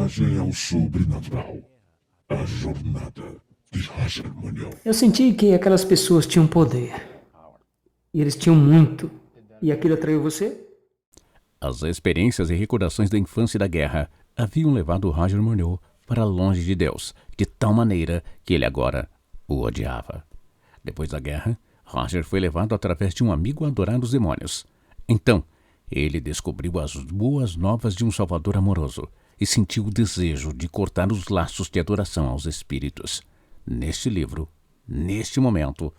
viagem ao sobrenatural. A jornada de Roger Munhoz. Eu senti que aquelas pessoas tinham poder. E eles tinham muito. E aquilo atraiu você? As experiências e recordações da infância e da guerra haviam levado Roger Munhoz para longe de Deus, de tal maneira que ele agora o odiava. Depois da guerra, Roger foi levado através de um amigo a adorar os demônios. Então, ele descobriu as boas novas de um Salvador amoroso e sentiu o desejo de cortar os laços de adoração aos espíritos. Neste livro, neste momento,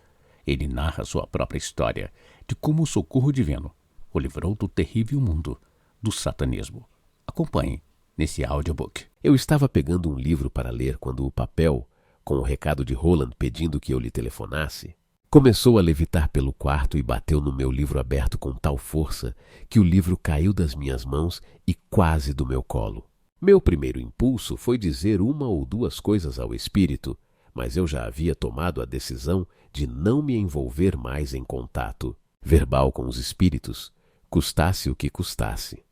ele narra sua própria história de como o socorro divino o livrou do terrível mundo do satanismo. Acompanhe nesse audiobook. Eu estava pegando um livro para ler quando o papel, com o recado de Roland pedindo que eu lhe telefonasse, começou a levitar pelo quarto e bateu no meu livro aberto com tal força que o livro caiu das minhas mãos e quase do meu colo. Meu primeiro impulso foi dizer uma ou duas coisas ao espírito, mas eu já havia tomado a decisão de não me envolver mais em contato verbal com os espíritos, custasse o que custasse.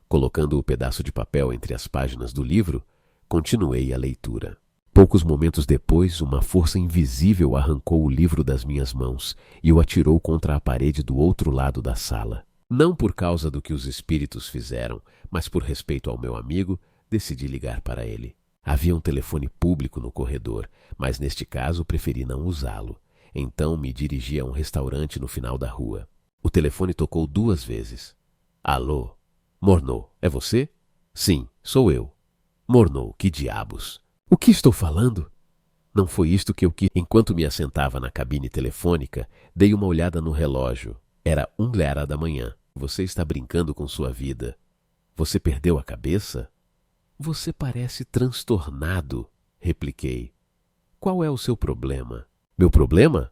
Colocando o pedaço de papel entre as páginas do livro, continuei a leitura. Poucos momentos depois, uma força invisível arrancou o livro das minhas mãos e o atirou contra a parede do outro lado da sala. Não por causa do que os espíritos fizeram, mas por respeito ao meu amigo, decidi ligar para ele. Havia um telefone público no corredor, mas neste caso preferi não usá-lo. Então me dirigi a um restaurante no final da rua. O telefone tocou 2 vezes. Alô? Morneau, é você? Sim, sou eu. Morneau, que diabos? O que estou falando? Não foi isto que eu quis. Enquanto me assentava na cabine telefônica, dei uma olhada no relógio. Era 1h da manhã. Você está brincando com sua vida. Você perdeu a cabeça? Você parece transtornado, repliquei. Qual é o seu problema? Meu problema?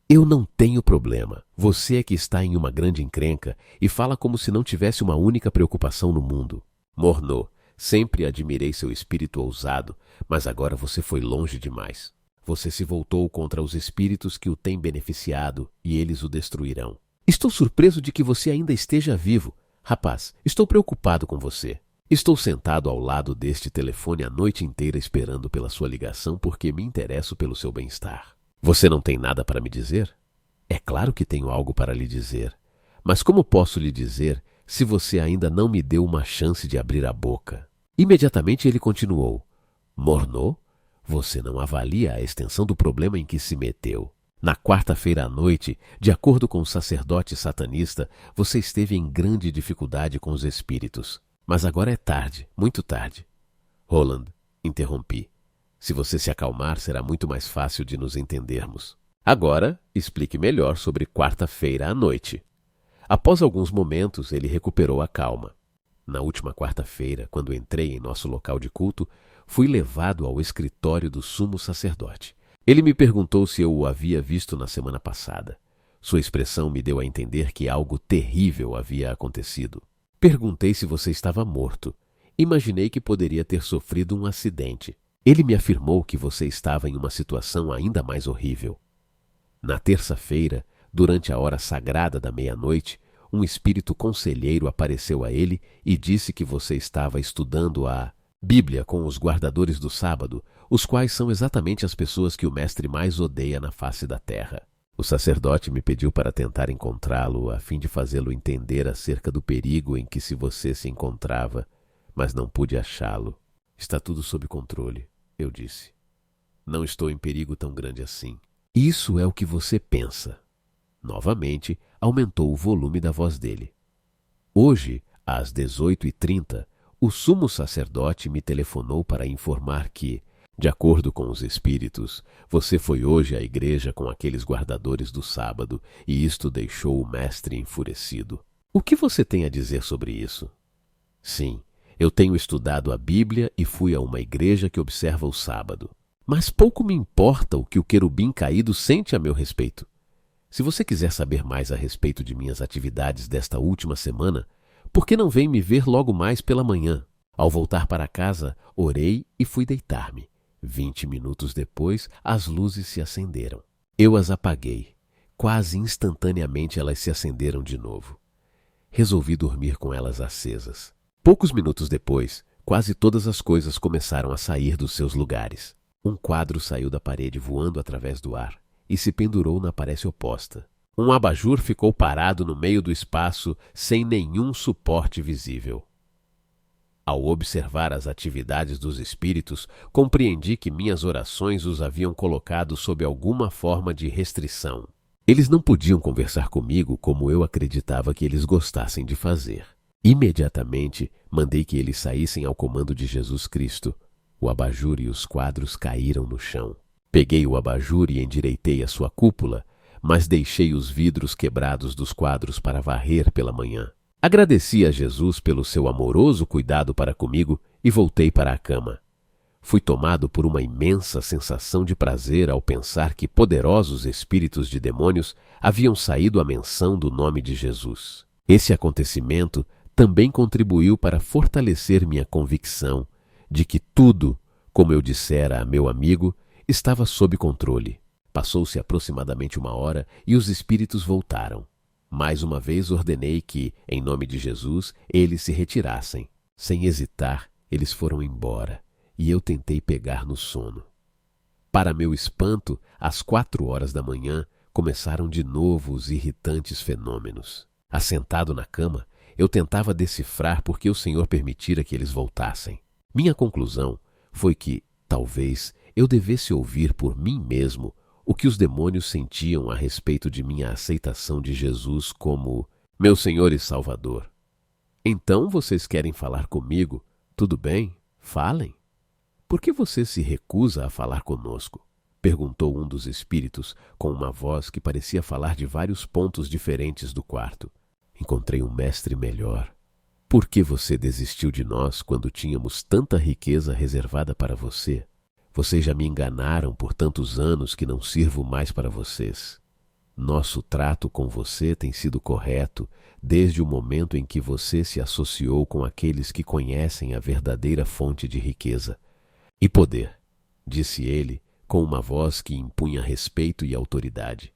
Eu não tenho problema. Você é que está em uma grande encrenca e fala como se não tivesse uma única preocupação no mundo. Morneau, sempre admirei seu espírito ousado, mas agora você foi longe demais. Você se voltou contra os espíritos que o têm beneficiado e eles o destruirão. Estou surpreso de que você ainda esteja vivo. Rapaz, estou preocupado com você. Estou sentado ao lado deste telefone a noite inteira esperando pela sua ligação porque me interesso pelo seu bem-estar. Você não tem nada para me dizer? É claro que tenho algo para lhe dizer. Mas como posso lhe dizer se você ainda não me deu uma chance de abrir a boca? Imediatamente ele continuou. Morneau, você não avalia a extensão do problema em que se meteu. Na quarta-feira à noite, de acordo com o sacerdote satanista, você esteve em grande dificuldade com os espíritos. Mas agora é tarde, muito tarde. Roland, interrompi. Se você se acalmar, será muito mais fácil de nos entendermos. Agora, explique melhor sobre quarta-feira à noite. Após alguns momentos, ele recuperou a calma. Na última quarta-feira, quando entrei em nosso local de culto, fui levado ao escritório do sumo sacerdote. Ele me perguntou se eu o havia visto na semana passada. Sua expressão me deu a entender que algo terrível havia acontecido. Perguntei se você estava morto. Imaginei que poderia ter sofrido um acidente. Ele me afirmou que você estava em uma situação ainda mais horrível. Na terça-feira, durante a hora sagrada da meia-noite, um espírito conselheiro apareceu a ele e disse que você estava estudando a Bíblia com os guardadores do sábado, os quais são exatamente as pessoas que o mestre mais odeia na face da terra. O sacerdote me pediu para tentar encontrá-lo a fim de fazê-lo entender acerca do perigo em que você se encontrava, mas não pude achá-lo. Está tudo sob controle, eu disse. Não estou em perigo tão grande assim. Isso é o que você pensa. Novamente, aumentou o volume da voz dele. Hoje, às 18h30, o sumo sacerdote me telefonou para informar que, de acordo com os espíritos, você foi hoje à igreja com aqueles guardadores do sábado e isto deixou o mestre enfurecido. O que você tem a dizer sobre isso? Sim, eu tenho estudado a Bíblia e fui a uma igreja que observa o sábado. Mas pouco me importa o que o querubim caído sente a meu respeito. Se você quiser saber mais a respeito de minhas atividades desta última semana, por que não vem me ver logo mais pela manhã? Ao voltar para casa, orei e fui deitar-me. 20 minutos depois, as luzes se acenderam. Eu as apaguei. Quase instantaneamente elas se acenderam de novo. Resolvi dormir com elas acesas. Poucos minutos depois, quase todas as coisas começaram a sair dos seus lugares. Um quadro saiu da parede voando através do ar e se pendurou na parede oposta. Um abajur ficou parado no meio do espaço sem nenhum suporte visível. Ao observar as atividades dos espíritos, compreendi que minhas orações os haviam colocado sob alguma forma de restrição. Eles não podiam conversar comigo como eu acreditava que eles gostassem de fazer. Imediatamente, mandei que eles saíssem ao comando de Jesus Cristo. O abajur e os quadros caíram no chão. Peguei o abajur e endireitei a sua cúpula, mas deixei os vidros quebrados dos quadros para varrer pela manhã. Agradeci a Jesus pelo seu amoroso cuidado para comigo e voltei para a cama. Fui tomado por uma imensa sensação de prazer ao pensar que poderosos espíritos de demônios haviam saído à menção do nome de Jesus. Esse acontecimento também contribuiu para fortalecer minha convicção de que tudo, como eu dissera a meu amigo, estava sob controle. Passou-se aproximadamente 1 hora e os espíritos voltaram. Mais uma vez ordenei que, em nome de Jesus, eles se retirassem. Sem hesitar, eles foram embora e eu tentei pegar no sono. Para meu espanto, às 4 horas da manhã, começaram de novo os irritantes fenômenos. Assentado na cama, eu tentava decifrar por que o Senhor permitira que eles voltassem. Minha conclusão foi que, talvez, eu devesse ouvir por mim mesmo o que os demônios sentiam a respeito de minha aceitação de Jesus como meu Senhor e Salvador. Então vocês querem falar comigo? Tudo bem, falem. Por que você se recusa a falar conosco? Perguntou um dos espíritos com uma voz que parecia falar de vários pontos diferentes do quarto. Encontrei um mestre melhor. Por que você desistiu de nós quando tínhamos tanta riqueza reservada para você? Vocês já me enganaram por tantos anos que não sirvo mais para vocês. Nosso trato com você tem sido correto desde o momento em que você se associou com aqueles que conhecem a verdadeira fonte de riqueza e poder, disse ele com uma voz que impunha respeito e autoridade.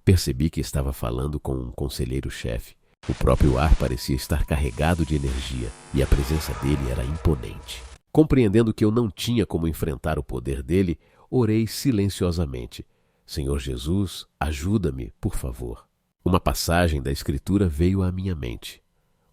Percebi que estava falando com um conselheiro-chefe. O próprio ar parecia estar carregado de energia e a presença dele era imponente. Compreendendo que eu não tinha como enfrentar o poder dele, orei silenciosamente. Senhor Jesus, ajuda-me, por favor. Uma passagem da Escritura veio à minha mente.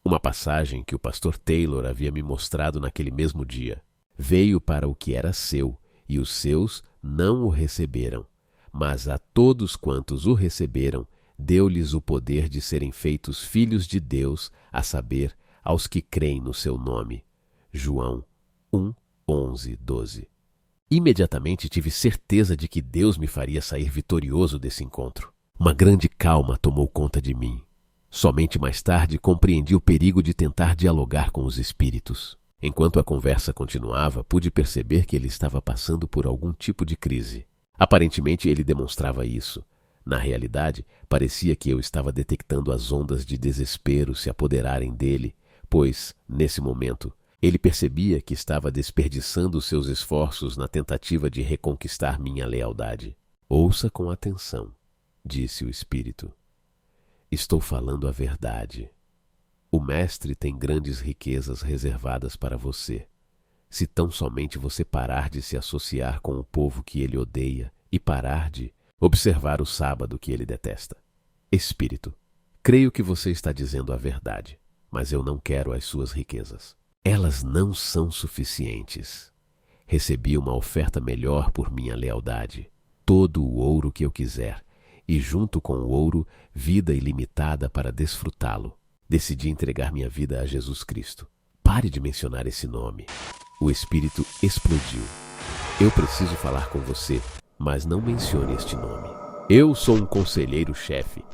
Uma passagem que o pastor Taylor havia me mostrado naquele mesmo dia. Veio para o que era seu, e os seus não o receberam. Mas a todos quantos o receberam, deu-lhes o poder de serem feitos filhos de Deus, a saber, aos que creem no seu nome. João 1, 11, 12. Imediatamente tive certeza de que Deus me faria sair vitorioso desse encontro. Uma grande calma tomou conta de mim. Somente mais tarde compreendi o perigo de tentar dialogar com os espíritos. Enquanto a conversa continuava, pude perceber que ele estava passando por algum tipo de crise. Aparentemente ele demonstrava isso. Na realidade, parecia que eu estava detectando as ondas de desespero se apoderarem dele, pois, nesse momento, ele percebia que estava desperdiçando seus esforços na tentativa de reconquistar minha lealdade. Ouça com atenção, disse o espírito. Estou falando a verdade. O mestre tem grandes riquezas reservadas para você. Se tão somente você parar de se associar com o povo que ele odeia e parar de observar o sábado que ele detesta. Espírito, creio que você está dizendo a verdade, mas eu não quero as suas riquezas. Elas não são suficientes. Recebi uma oferta melhor por minha lealdade, todo o ouro que eu quiser, e junto com o ouro, vida ilimitada para desfrutá-lo. Decidi entregar minha vida a Jesus Cristo. Pare de mencionar esse nome. O espírito explodiu. Eu preciso falar com você, mas não mencione este nome. Eu sou um conselheiro-chefe.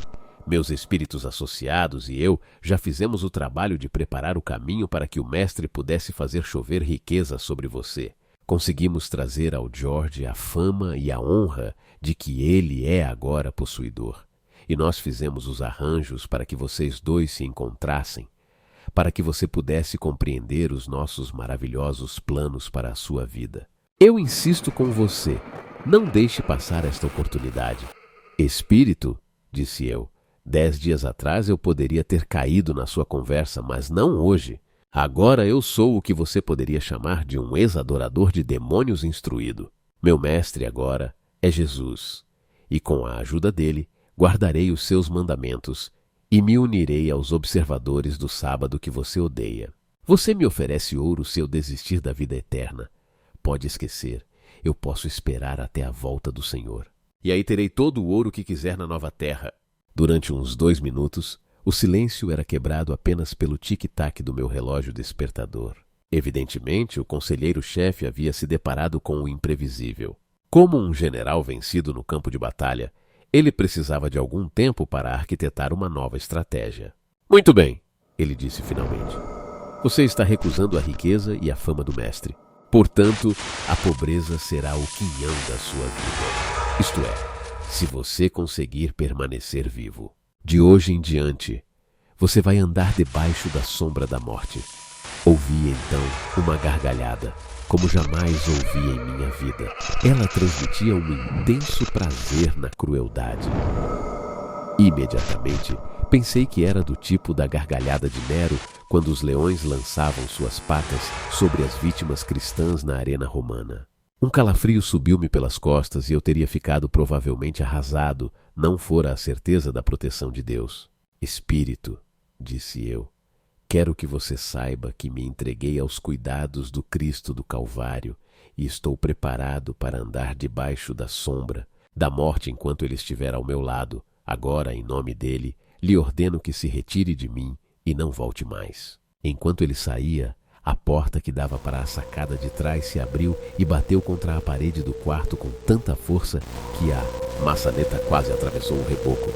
Meus espíritos associados e eu já fizemos o trabalho de preparar o caminho para que o mestre pudesse fazer chover riqueza sobre você. Conseguimos trazer ao George a fama e a honra de que ele é agora possuidor. E nós fizemos os arranjos para que vocês dois se encontrassem, para que você pudesse compreender os nossos maravilhosos planos para a sua vida. Eu insisto com você, não deixe passar esta oportunidade. Espírito, disse eu, 10 dias atrás eu poderia ter caído na sua conversa, mas não hoje. Agora eu sou o que você poderia chamar de um ex-adorador de demônios instruído. Meu mestre agora é Jesus, e com a ajuda dele guardarei os seus mandamentos e me unirei aos observadores do sábado que você odeia. Você me oferece ouro se eu desistir da vida eterna. Pode esquecer, eu posso esperar até a volta do Senhor. E aí terei todo o ouro que quiser na nova terra. Durante uns 2 minutos, o silêncio era quebrado apenas pelo tic-tac do meu relógio despertador. Evidentemente, o conselheiro-chefe havia se deparado com o imprevisível. Como um general vencido no campo de batalha, ele precisava de algum tempo para arquitetar uma nova estratégia. Muito bem, ele disse finalmente. Você está recusando a riqueza e a fama do mestre. Portanto, a pobreza será o quinhão da sua vida. Isto é, se você conseguir permanecer vivo. De hoje em diante, você vai andar debaixo da sombra da morte. Ouvi então uma gargalhada, como jamais ouvi em minha vida. Ela transmitia um intenso prazer na crueldade. Imediatamente, pensei que era do tipo da gargalhada de Nero quando os leões lançavam suas pacas sobre as vítimas cristãs na arena romana. Um calafrio subiu-me pelas costas e eu teria ficado provavelmente arrasado, não fora a certeza da proteção de Deus. Espírito, disse eu, quero que você saiba que me entreguei aos cuidados do Cristo do Calvário e estou preparado para andar debaixo da sombra, da morte enquanto ele estiver ao meu lado. Agora, em nome dele, lhe ordeno que se retire de mim e não volte mais. Enquanto ele saía, a porta que dava para a sacada de trás se abriu e bateu contra a parede do quarto com tanta força que a maçaneta quase atravessou o reboco.